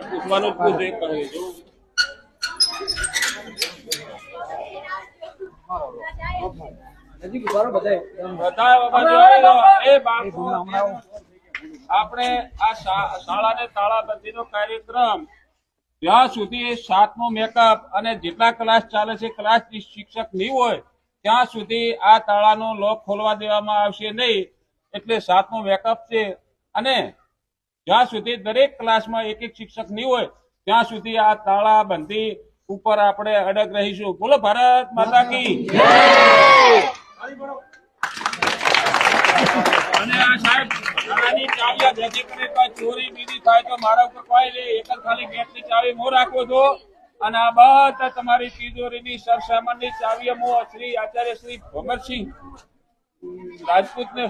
પૂછવાનું પૂછે કરે જો આપણે આ શાળાને તાળાબંધીનો કાર્યક્રમ જ્યાં સુધી 7મો મેકઅપ અને જેટલા ક્લાસ ચાલે છે ક્લાસ શિક્ષક નહીં હોય ત્યાં સુધી આ તાળાનો લોક ખોલવા દેવામાં આવશે નહીં. એટલે 7મો મેકઅપ છે અને જ્યાં સુધી દરેક ક્લાસમાં એક શિક્ષક નહીં હોય ત્યાં સુધી આ તાળાબંધી ઉપર આપણે અડગ રહીશું. બોલો ભારત માતા કી જય. અને આ સાહેબ શાળાની ચાવીઓ જેથી કરીને કોઈ ચોરી બીજી થાય તો મારા ઉપર કોઈ નહીં, એક જ ખાલી ગેટની ચાવી હું રાખું છું. અને આ બધા તમારી તિજોરીની સરસામાનની ચાવીઓ હું શ્રી આચાર્ય શ્રી ભમરસિંહ રાજપૂતને